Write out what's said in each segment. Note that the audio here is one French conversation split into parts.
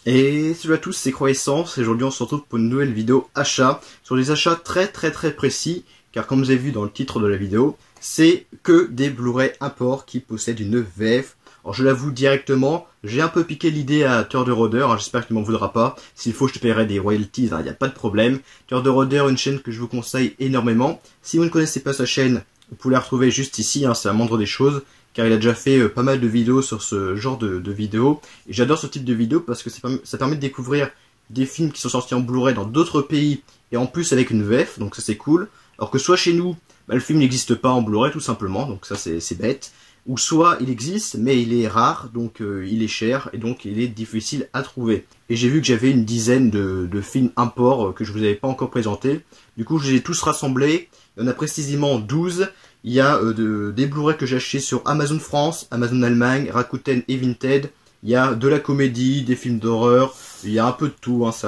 Et salut à tous, c'est Croissance et aujourd'hui on se retrouve pour une nouvelle vidéo achat sur des achats très précis car comme vous avez vu dans le titre de la vidéo, c'est que des Blu-ray import qui possèdent une VF. Alors je l'avoue directement, j'ai un peu piqué l'idée à Tueur de Rôdeur, j'espère qu'il m'en voudra pas. S'il faut je te paierai des royalties, il n'y a pas de problème. Tueur de Rôdeur, une chaîne que je vous conseille énormément. Si vous ne connaissez pas sa chaîne, vous pouvez la retrouver juste ici, c'est la moindre des choses. Car il a déjà fait pas mal de vidéos sur ce genre de vidéos. Et j'adore ce type de vidéos parce que ça permet de découvrir des films qui sont sortis en Blu-ray dans d'autres pays et en plus avec une VF, donc ça c'est cool. Alors que soit chez nous, le film n'existe pas en Blu-ray tout simplement, donc ça c'est bête. Ou soit il existe, mais il est rare, donc il est cher et donc il est difficile à trouver. Et j'ai vu que j'avais une dizaine de films import que je vous avais pas encore présentés. Du coup je les ai tous rassemblés, il y en a précisément 12. Il y a des Blu-ray que j'ai achetés sur Amazon France, Amazon Allemagne, Rakuten et Vinted. Il y a de la comédie, des films d'horreur, il y a un peu de tout, c'est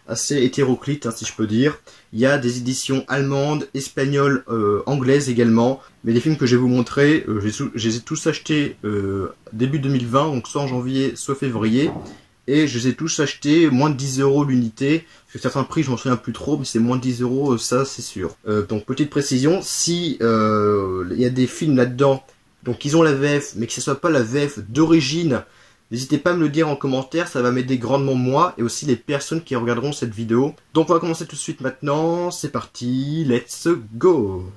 assez hétéroclite si je peux dire. Il y a des éditions allemandes, espagnoles, anglaises également. Mais les films que je vais vous montrer, je les ai tous achetés début 2020, donc soit en janvier, soit février. Et je les ai tous achetés moins de 10 € l'unité. Parce que certains prix, je m'en souviens plus trop, mais c'est moins de 10 €, ça c'est sûr. Donc petite précision, si il y a des films là-dedans, donc ils ont la VF, mais que ce soit pas la VF d'origine, n'hésitez pas à me le dire en commentaire, ça va m'aider grandement moi, et aussi les personnes qui regarderont cette vidéo. Donc on va commencer tout de suite maintenant, c'est parti, let's go!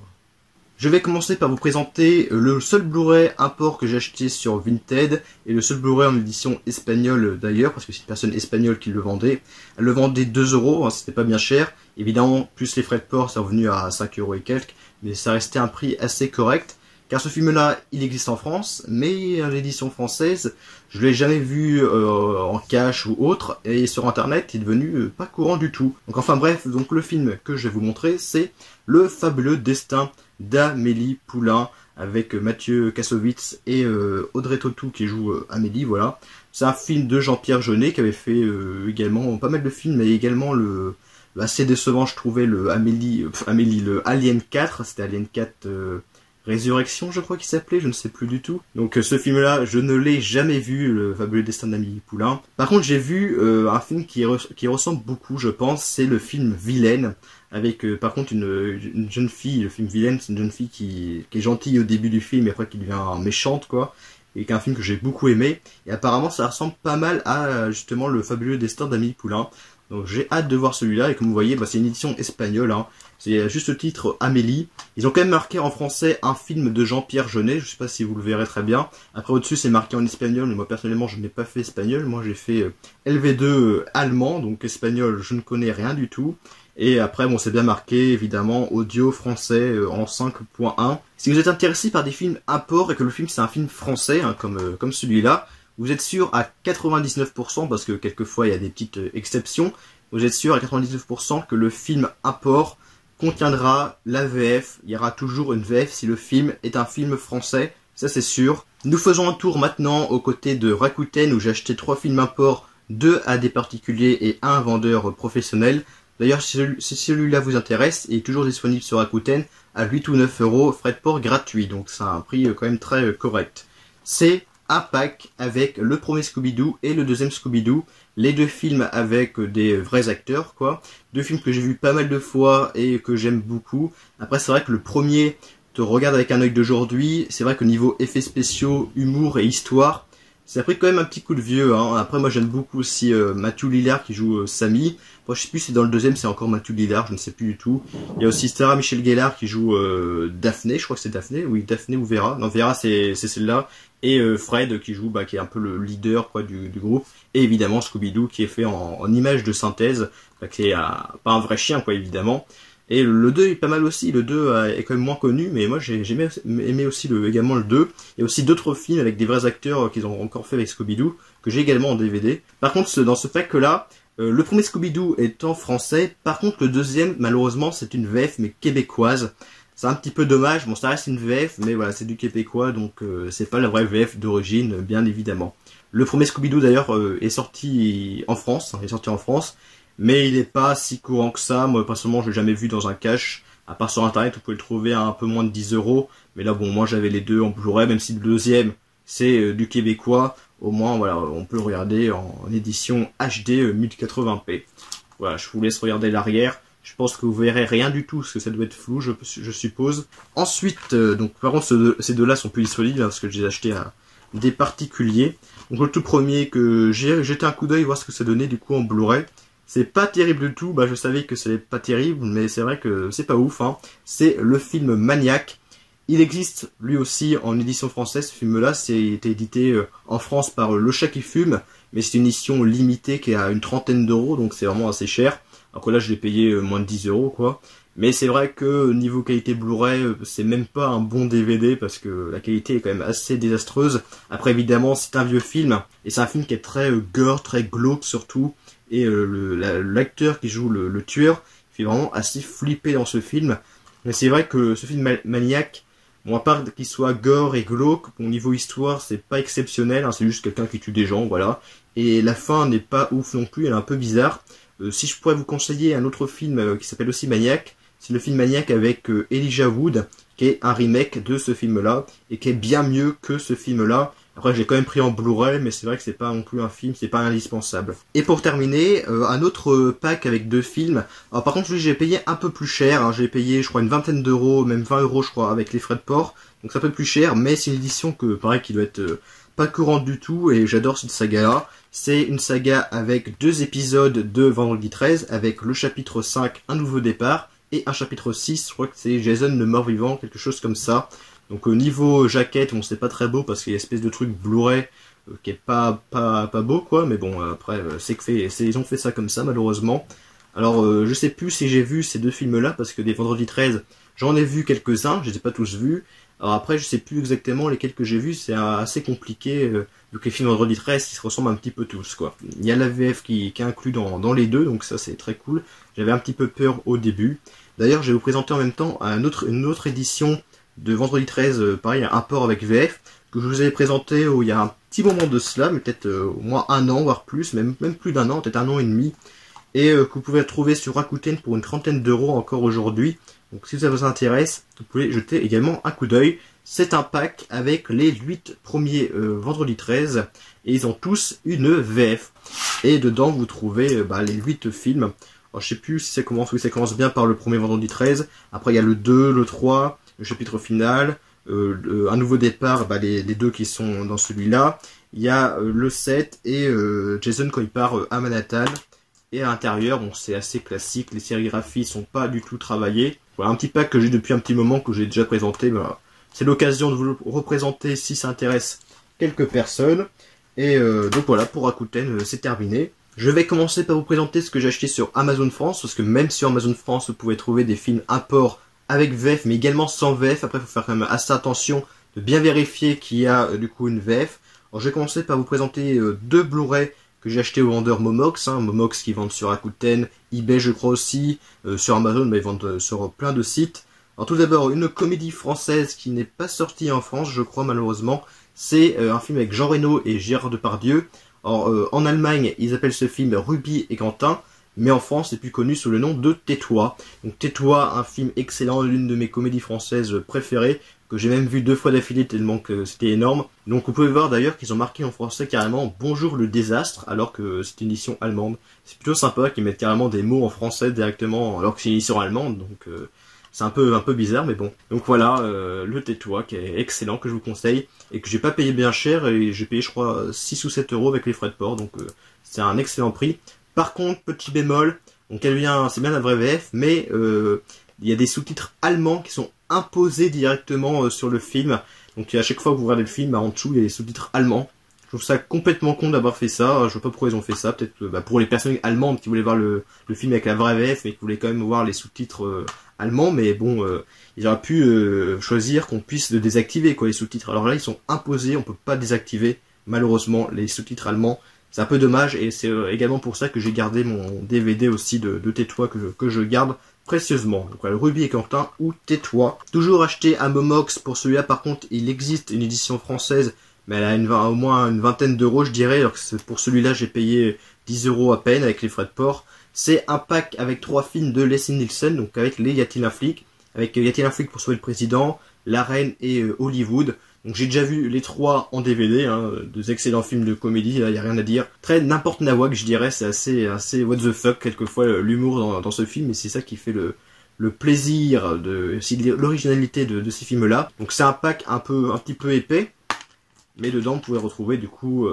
Je vais commencer par vous présenter le seul Blu-ray import que j'ai acheté sur Vinted et le seul Blu-ray en édition espagnole d'ailleurs, parce que c'est une personne espagnole qui le vendait. Elle le vendait 2 €, c'était pas bien cher. Évidemment, plus les frais de port, c'est revenu à 5 € et quelques, mais ça restait un prix assez correct. Car ce film-là, il existe en France, mais l'édition française, je l'ai jamais vu en cash ou autre, et sur internet, il est devenu pas courant du tout. Donc enfin bref, donc le film que je vais vous montrer, c'est Le Fabuleux Destin d'Amélie Poulain, avec Mathieu Kassovitz et Audrey Tautou qui joue Amélie, voilà. C'est un film de Jean-Pierre Jeunet qui avait fait également pas mal de films, mais également assez décevant je trouvais le le Alien 4, c'était Alien 4 Résurrection, je crois qu'il s'appelait, je ne sais plus du tout. Donc ce film-là, je ne l'ai jamais vu, Le Fabuleux Destin d'Amélie Poulain. Par contre, j'ai vu un film qui ressemble beaucoup, je pense, c'est le film Vilaine, avec par contre une jeune fille. Le film Vilaine, c'est une jeune fille qui est gentille au début du film, et après qui devient méchante, quoi. Et qui est un film que j'ai beaucoup aimé. Et apparemment, ça ressemble pas mal à justement Le Fabuleux Destin d'Amélie Poulain. Donc j'ai hâte de voir celui-là, et comme vous voyez, c'est une édition espagnole, c'est juste le titre Amélie. Ils ont quand même marqué en français un film de Jean-Pierre Jeunet, je sais pas si vous le verrez très bien. Après au-dessus c'est marqué en espagnol, mais moi personnellement je n'ai pas fait espagnol, moi j'ai fait LV2 allemand, donc espagnol je ne connais rien du tout. Et après bon c'est bien marqué évidemment audio français en 5.1. Si vous êtes intéressé par des films import et que le film c'est un film français, comme celui-là, vous êtes sûr à 99%, parce que quelquefois il y a des petites exceptions, vous êtes sûr à 99% que le film import contiendra la VF. Il y aura toujours une VF si le film est un film français, ça c'est sûr. Nous faisons un tour maintenant aux côtés de Rakuten où j'ai acheté 3 films import, 2 à des particuliers et 1 vendeur professionnel. D'ailleurs si celui-là vous intéresse, il est toujours disponible sur Rakuten à 8 ou 9 €, frais de port gratuits, donc c'est un prix quand même très correct. C'est un pack avec le premier Scooby-Doo et le deuxième Scooby-Doo, les deux films avec des vrais acteurs, quoi. 2 films que j'ai vu pas mal de fois et que j'aime beaucoup. Après c'est vrai que le premier te regarde avec un œil d'aujourd'hui, c'est vrai que niveau effets spéciaux, humour et histoire, ça a pris quand même un petit coup de vieux. Après moi j'aime beaucoup aussi Matthew Lillard qui joue Sammy. Moi je sais plus si dans le deuxième c'est encore Matthew Lillard, je ne sais plus du tout. Il y a aussi Sarah Michelle Gellar qui joue Daphné, je crois que c'est Daphné, oui Daphné ou Vera. Non Vera c'est celle-là. Et Fred qui joue, qui est un peu le leader quoi du groupe. Et évidemment Scooby-Doo qui est fait en image de synthèse, qui est pas un vrai chien quoi évidemment. Et le 2 est pas mal aussi, le 2 est quand même moins connu, mais moi j'ai aimé aussi également le 2. Il y a aussi d'autres films avec des vrais acteurs qu'ils ont encore fait avec Scooby-Doo, que j'ai également en DVD. Par contre, dans ce pack là, le premier Scooby-Doo est en français, par contre le deuxième, malheureusement, c'est une VF mais québécoise. C'est un petit peu dommage, bon ça reste une VF, mais voilà, c'est du québécois, donc c'est pas la vraie VF d'origine, bien évidemment. Le premier Scooby-Doo d'ailleurs est sorti en France, mais il n'est pas si courant que ça. Moi personnellement je l'ai jamais vu dans un cache, à part sur internet vous pouvez le trouver à un peu moins de 10 €, mais là bon moi j'avais les deux en Blu-ray, même si le deuxième c'est du québécois. Au moins, voilà, on peut le regarder en édition HD 1080p. Voilà, je vous laisse regarder l'arrière. Je pense que vous verrez rien du tout, parce que ça doit être flou, je suppose. Ensuite, donc par contre, ces deux-là sont plus disponibles, hein, parce que je les ai achetés à des particuliers. Donc le tout premier que j'ai jeté un coup d'œil, voir ce que ça donnait du coup en Blu-ray. C'est pas terrible du tout, je savais que c'était pas terrible, mais c'est vrai que c'est pas ouf, hein. C'est le film Maniac. Il existe lui aussi en édition française, ce film-là, c'est été édité en France par Le Chat qui fume, mais c'est une édition limitée qui est à une trentaine d'euros, donc c'est vraiment assez cher. Alors que là, je l'ai payé moins de 10 euros, quoi. Mais c'est vrai que niveau qualité Blu-ray, c'est même pas un bon DVD parce que la qualité est quand même assez désastreuse. Après, évidemment, c'est un vieux film, et c'est un film qui est très gore, très glauque surtout. Et l'acteur qui joue le tueur fait vraiment assez flipper dans ce film. Mais c'est vrai que ce film Maniac, bon, à part qu'il soit gore et glauque, au niveau histoire, c'est pas exceptionnel, hein, c'est juste quelqu'un qui tue des gens, voilà. Et la fin n'est pas ouf non plus, elle est un peu bizarre. Si je pourrais vous conseiller un autre film qui s'appelle aussi Maniac, c'est le film Maniac avec Elijah Wood, qui est un remake de ce film-là, et qui est bien mieux que ce film-là. Après, j'ai quand même pris en Blu-ray, mais c'est vrai que c'est pas non plus un film, c'est pas indispensable. Et pour terminer, un autre pack avec deux films. Alors par contre, lui, j'ai payé un peu plus cher, hein, j'ai payé, je crois, une vingtaine d'euros, même 20 euros, je crois, avec les frais de port. Donc c'est un peu plus cher, mais c'est une édition que, pareil, qui doit être pas courante du tout, et j'adore cette saga-là. C'est une saga avec 2 épisodes de Vendredi 13, avec le chapitre 5, Un nouveau départ, et un chapitre 6, je crois que c'est Jason le mort-vivant, quelque chose comme ça. Donc au niveau jaquette, bon, c'est pas très beau parce qu'il y a une espèce de truc Blu-ray qui est pas beau, quoi, mais bon, après, ils ont fait ça comme ça, malheureusement. Alors, je sais plus si j'ai vu ces deux films-là, parce que des Vendredi 13, j'en ai vu quelques-uns, je les ai pas tous vus. Alors après, je sais plus exactement lesquels que j'ai vus, c'est assez compliqué, vu que les films Vendredi 13, ils se ressemblent un petit peu tous, quoi. Il y a la VF qui est inclus dans les deux, donc ça c'est très cool. J'avais un petit peu peur au début. D'ailleurs, je vais vous présenter en même temps une autre édition de Vendredi 13, pareil, un port avec VF, que je vous avais présenté il y a un petit moment de cela, mais peut-être au moins un an, voire plus, même plus d'un an, peut-être un an et demi, et que vous pouvez trouver sur Rakuten pour une trentaine d'euros encore aujourd'hui. Donc si ça vous intéresse, vous pouvez jeter également un coup d'œil. C'est un pack avec les 8 premiers Vendredi 13, et ils ont tous une VF. Et dedans, vous trouvez les 8 films. Alors, je sais plus si ça commence, oui, ça commence bien par le premier Vendredi 13, après il y a le 2, le 3, le chapitre final, un nouveau départ, les deux qui sont dans celui-là. Il y a le 7 et Jason quand il part à Manhattan. Et à l'intérieur, bon, c'est assez classique, les sérigraphies sont pas du tout travaillées. Voilà un petit pack que j'ai depuis un petit moment, que j'ai déjà présenté. C'est l'occasion de vous le représenter si ça intéresse quelques personnes. Et donc voilà, pour Rakuten, c'est terminé. Je vais commencer par vous présenter ce que j'ai acheté sur Amazon France, parce que même sur Amazon France, vous pouvez trouver des films import avec VF, mais également sans VF. Après, il faut faire quand même assez attention de bien vérifier qu'il y a du coup une VF. Alors, je vais commencer par vous présenter deux Blu-ray que j'ai acheté au vendeur Momox, Momox qui vendent sur Rakuten, eBay je crois aussi, sur Amazon, mais ils vendent sur plein de sites. Alors tout d'abord, une comédie française qui n'est pas sortie en France, je crois malheureusement, c'est un film avec Jean Reno et Gérard Depardieu. Alors en Allemagne, ils appellent ce film Ruby et Quentin, mais en France, c'est plus connu sous le nom de Tais-toi. Donc Tais-toi, un film excellent, l'une de mes comédies françaises préférées, que j'ai même vu 2 fois d'affilée tellement que c'était énorme. Donc vous pouvez voir d'ailleurs qu'ils ont marqué en français carrément Bonjour le désastre, alors que c'est une édition allemande. C'est plutôt sympa qu'ils mettent carrément des mots en français directement, alors que c'est une édition allemande, donc c'est un peu bizarre, mais bon. Donc voilà, le Tais-toi, qui est excellent, que je vous conseille, et que j'ai pas payé bien cher, et j'ai payé je crois 6 ou 7 euros avec les frais de port, donc c'est un excellent prix. Par contre, petit bémol, donc c'est bien la vraie VF, mais il y a des sous-titres allemands qui sont imposés directement sur le film. Donc à chaque fois que vous regardez le film, en dessous il y a des sous-titres allemands. Je trouve ça complètement con d'avoir fait ça. Je sais pas pourquoi ils ont fait ça. Peut-être pour les personnes allemandes qui voulaient voir le film avec la vraie VF, mais qui voulaient quand même voir les sous-titres allemands. Mais bon, ils auraient pu choisir qu'on puisse le désactiver, quoi, les sous-titres. Alors là, ils sont imposés, on peut pas désactiver malheureusement les sous-titres allemands. C'est un peu dommage, et c'est également pour ça que j'ai gardé mon DVD aussi de Tais-toi que je garde précieusement. Donc voilà, Ruby et Quentin ou Tais-toi. Toujours acheté à Momox. Pour celui-là, par contre, il existe une édition française, mais elle a au moins une vingtaine d'euros, je dirais. Alors que pour celui-là, j'ai payé 10 euros à peine avec les frais de port. C'est un pack avec 3 films de Leslie Nielsen, donc avec les Y a-t-il un flic, avec Y a-t-il un flic pour sauver le président, La Reine et Hollywood. Donc j'ai déjà vu les trois en DVD, hein, deux excellents films de comédie, il y a rien à dire. Très n'importe nawak, je dirais, c'est assez what the fuck quelquefois l'humour dans ce film, et c'est ça qui fait le plaisir de l'originalité de ces films-là. Donc c'est un pack un petit peu épais, mais dedans vous pouvez retrouver du coup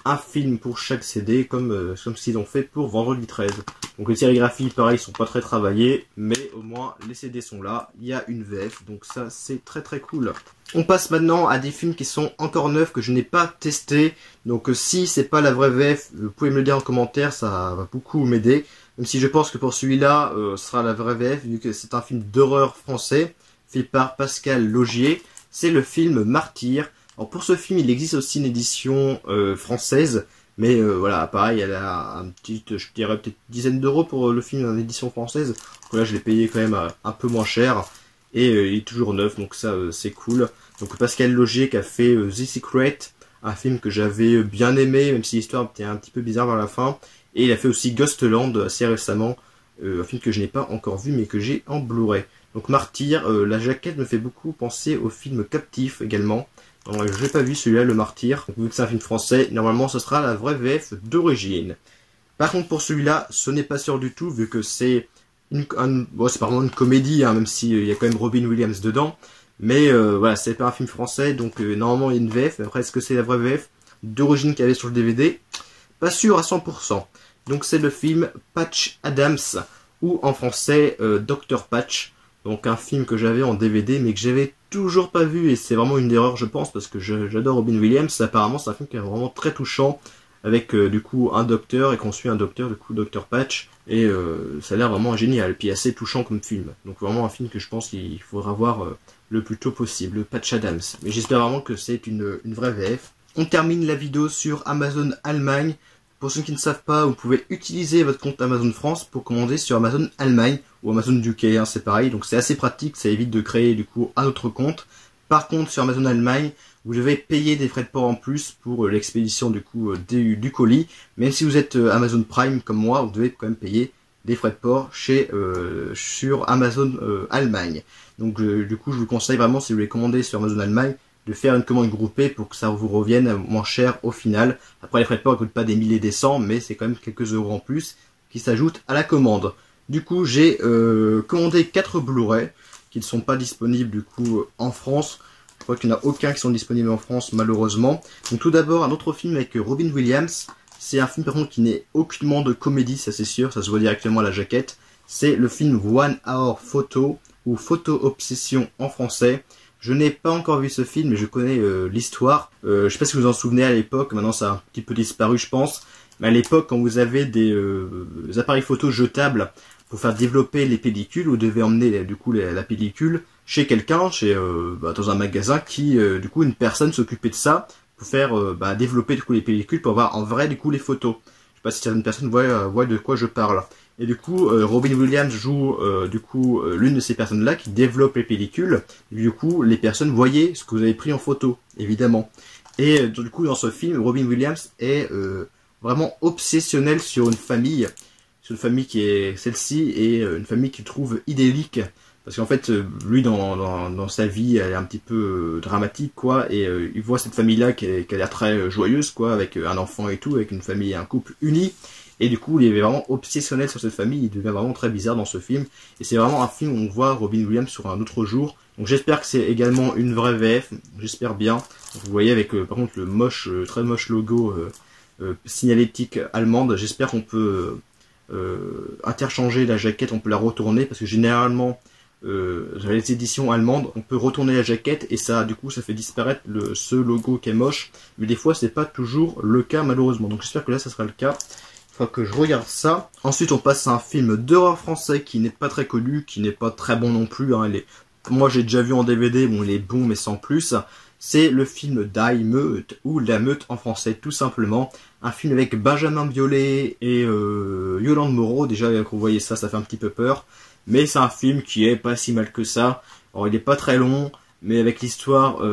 un film pour chaque CD, comme s'ils ont fait pour Vendredi 13. Donc les sérigraphies, pareil, sont pas très travaillées, mais au moins les CD sont là, il y a une VF, donc ça c'est très très cool. On passe maintenant à des films qui sont encore neufs, que je n'ai pas testés, donc si c'est pas la vraie VF, vous pouvez me le dire en commentaire, ça va beaucoup m'aider. Même si je pense que pour celui-là, ce sera la vraie VF, vu que c'est un film d'horreur français, fait par Pascal Laugier, c'est le film Martyr. Alors pour ce film, il existe aussi une édition française, mais voilà, pareil, elle a un petit, je dirais peut-être dizaine d'euros pour le film en édition française. Donc là, je l'ai payé quand même un peu moins cher, et il est toujours neuf, donc ça c'est cool. Donc Pascal Laugier qui a fait The Secret, un film que j'avais bien aimé, même si l'histoire était un petit peu bizarre vers la fin. Et il a fait aussi Ghostland assez récemment, un film que je n'ai pas encore vu mais que j'ai en Blu-ray. Donc Martyr, la jaquette me fait beaucoup penser au film Captif également. Je n'ai pas vu celui-là, le Martyr. Donc, vu que c'est un film français, normalement ce sera la vraie VF d'origine. Par contre pour celui-là, ce n'est pas sûr du tout, vu que c'est c'est pas vraiment une comédie, hein, même s'il y a quand même Robin Williams dedans. Mais voilà, c'est pas un film français, donc normalement il y a une VF. Après, est-ce que c'est la vraie VF d'origine qu'il y avait sur le DVD? Pas sûr à 100%. Donc c'est le film Patch Adams, ou en français Dr Patch. Donc un film que j'avais en DVD mais que j'avais toujours pas vu, et c'est vraiment une erreur je pense, parce que j'adore Robin Williams. Apparemment c'est un film qui est vraiment très touchant, avec du coup un docteur, et qu'on suit un docteur, du coup Dr Patch, et ça a l'air vraiment génial, et puis assez touchant comme film. Donc vraiment un film que je pense qu'il faudra voir le plus tôt possible, Patch Adams. Mais j'espère vraiment que c'est une vraie VF. On termine la vidéo sur Amazon Allemagne. Pour ceux qui ne savent pas, vous pouvez utiliser votre compte Amazon France pour commander sur Amazon Allemagne ou Amazon UK, hein, c'est pareil. Donc c'est assez pratique, ça évite de créer du coup un autre compte. Par contre, sur Amazon Allemagne, vous devez payer des frais de port en plus pour l'expédition du coup du colis. Même si vous êtes Amazon Prime comme moi, vous devez quand même payer des frais de port sur Amazon Allemagne. Donc du coup, je vous conseille vraiment, si vous voulez commander sur Amazon Allemagne, de faire une commande groupée pour que ça vous revienne moins cher au final. Après, les frais de port ne coûtent pas des milliers et des cents, mais c'est quand même quelques euros en plus qui s'ajoutent à la commande. Du coup, j'ai commandé 4 Blu-ray qui ne sont pas disponibles du coup en France. Je crois qu'il n'y en a aucun qui sont disponibles en France malheureusement. Donc tout d'abord, un autre film avec Robin Williams. C'est un film par contre qui n'est aucunement de comédie, ça c'est sûr, ça se voit directement à la jaquette. C'est le film One Hour Photo, ou Photo Obsession en français. Je n'ai pas encore vu ce film, mais je connais l'histoire. Je sais pas si vous vous en souvenez à l'époque, maintenant ça a un petit peu disparu je pense. Mais à l'époque, quand vous avez des appareils photo jetables pour faire développer les pellicules, vous devez emmener du coup la pellicule chez quelqu'un, dans un magasin qui, du coup, une personne s'occupait de ça pour faire développer du coup les pellicules pour avoir en vrai du coup les photos. Je sais pas si certaines personnes voient de quoi je parle. Et du coup, Robin Williams joue l'une de ces personnes-là qui développe les pellicules. Et du coup, les personnes voyaient ce que vous avez pris en photo, évidemment. Et du coup, dans ce film, Robin Williams est vraiment obsessionnel sur une famille qui est celle-ci, et une famille qu'il trouve idyllique. Parce qu'en fait, lui, dans sa vie, elle est un petit peu dramatique, quoi. Et il voit cette famille-là qui a l'air très joyeuse, quoi, avec un enfant et tout, avec une famille et un couple uni. Et du coup, il est vraiment obsessionnel sur cette famille, il devient vraiment très bizarre dans ce film. Et c'est vraiment un film où on voit Robin Williams sur un autre jour. Donc j'espère que c'est également une vraie VF, j'espère bien. Donc, vous voyez avec par contre le très moche logo signalétique allemande. J'espère qu'on peut interchanger la jaquette, on peut la retourner, parce que généralement dans les éditions allemandes, on peut retourner la jaquette et ça, du coup, ça fait disparaître ce logo qui est moche. Mais des fois, c'est pas toujours le cas malheureusement. Donc j'espère que là, ça sera le cas. Faut que je regarde ça. Ensuite, on passe à un film d'horreur français qui n'est pas très connu, qui n'est pas très bon non plus. Hein. Moi, j'ai déjà vu en DVD, bon, il est bon, mais sans plus. C'est le film Die Meute, ou La Meute en français, tout simplement. Un film avec Benjamin Biolay et Yolande Moreau. Déjà, quand vous voyez ça, ça fait un petit peu peur. Mais c'est un film qui est pas si mal que ça. Alors, il est pas très long, mais avec l'histoire,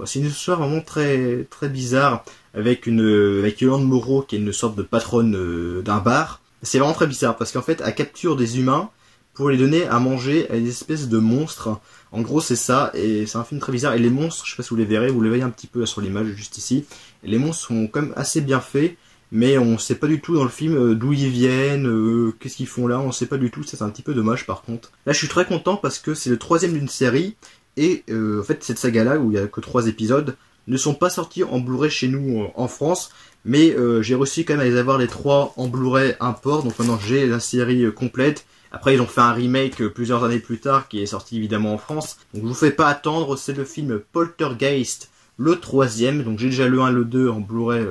c'est une histoire vraiment très très bizarre, avec Yolande Moreau qui est une sorte de patronne d'un bar. C'est vraiment très bizarre parce qu'en fait elle capture des humains, pour les donner à manger à des espèces de monstres. En gros, c'est ça, et c'est un film très bizarre. Et les monstres, je sais pas si vous les verrez, vous les voyez un petit peu là sur l'image, juste ici. Et les monstres sont quand même assez bien faits, mais on sait pas du tout dans le film d'où ils viennent, qu'est-ce qu'ils font là, on sait pas du tout, ça c'est un petit peu dommage par contre. Là, je suis très content parce que c'est le troisième d'une série, et en fait, cette saga-là, où il y a que 3 épisodes, ne sont pas sortis en Blu-ray chez nous en France, mais j'ai réussi quand même à les avoir les 3 en Blu-ray import, donc maintenant j'ai la série complète. Après ils ont fait un remake plusieurs années plus tard qui est sorti évidemment en France, donc je vous fais pas attendre, c'est le film Poltergeist, le 3e, donc j'ai déjà le 1 et le 2 en Blu-ray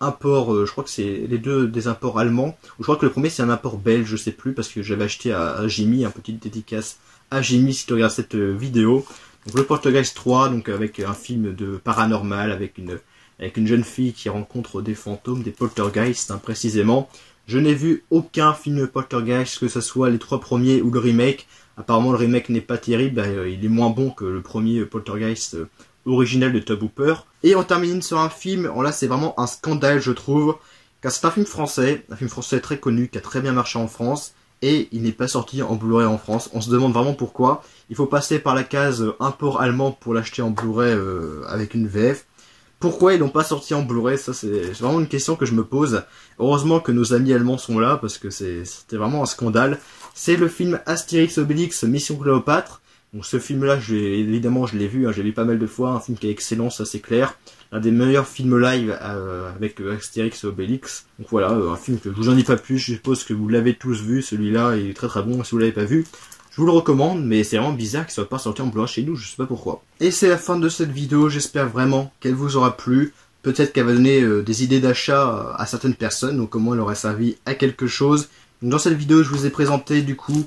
import, je crois que c'est les deux des imports allemands, ou je crois que le premier c'est un import belge, je sais plus, parce que j'avais acheté à Jimmy, un petite dédicace à Jimmy si tu regardes cette vidéo. Donc le Poltergeist 3, donc avec un film de paranormal, avec une jeune fille qui rencontre des fantômes, des poltergeists hein, précisément. Je n'ai vu aucun film Poltergeist, que ce soit les 3 premiers ou le remake. Apparemment le remake n'est pas terrible, il est moins bon que le premier Poltergeist original de Tobe Hooper. Et on termine sur un film, là c'est vraiment un scandale je trouve, car c'est un film français très connu, qui a très bien marché en France, et il n'est pas sorti en Blu-ray en France. On se demande vraiment pourquoi. Il faut passer par la case import allemand pour l'acheter en Blu-ray avec une VF. Pourquoi ils l'ont pas sorti en Blu-ray? Ça c'est vraiment une question que je me pose. Heureusement que nos amis allemands sont là, parce que c'était vraiment un scandale. C'est le film Astérix Obélix Mission Cléopâtre. Donc ce film-là, évidemment, je l'ai vu, hein, j'ai vu pas mal de fois, un film qui est excellent, ça c'est clair. Un des meilleurs films live avec Astérix et Obélix. Donc voilà, un film que je vous en dis pas plus, je suppose que vous l'avez tous vu, celui-là il est très très bon, si vous l'avez pas vu. Je vous le recommande, mais c'est vraiment bizarre qu'il soit pas sorti en Blu-ray chez nous, je sais pas pourquoi. Et c'est la fin de cette vidéo, j'espère vraiment qu'elle vous aura plu. Peut-être qu'elle va donner des idées d'achat à certaines personnes, donc au moins elle aura servi à quelque chose. Donc dans cette vidéo, je vous ai présenté du coup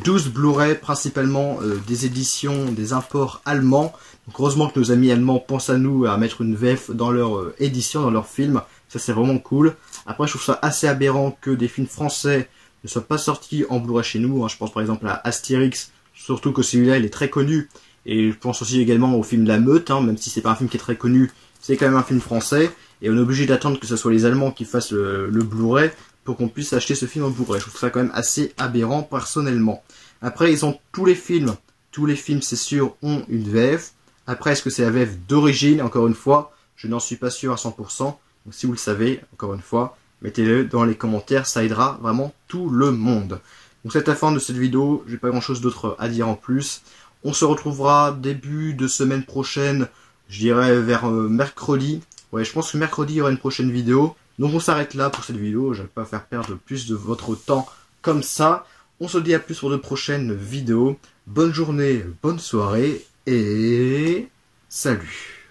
12 Blu-ray, principalement des éditions, des imports allemands. Donc heureusement que nos amis allemands pensent à nous, à mettre une VF dans leur édition, dans leur film. Ça c'est vraiment cool. Après je trouve ça assez aberrant que des films français ne soient pas sortis en Blu-ray chez nous. Je pense par exemple à Astérix, surtout que celui-là il est très connu. Et je pense aussi également au film La Meute, même si c'est pas un film qui est très connu, c'est quand même un film français. Et on est obligé d'attendre que ce soit les Allemands qui fassent le Blu-ray pour qu'on puisse acheter ce film en Blu-ray. Je trouve ça quand même assez aberrant personnellement. Après ils ont tous les films c'est sûr ont une VF. Après est-ce que c'est la VF d'origine? Encore une fois, je n'en suis pas sûr à 100%. Donc si vous le savez, encore une fois, mettez-le dans les commentaires, ça aidera vraiment tout le monde. Donc c'est la fin de cette vidéo, j'ai pas grand chose d'autre à dire en plus. On se retrouvera début de semaine prochaine, je dirais vers mercredi. Ouais, je pense que mercredi il y aura une prochaine vidéo. Donc on s'arrête là pour cette vidéo, je ne vais pas faire perdre plus de votre temps comme ça. On se dit à plus pour de prochaines vidéos. Bonne journée, bonne soirée et salut.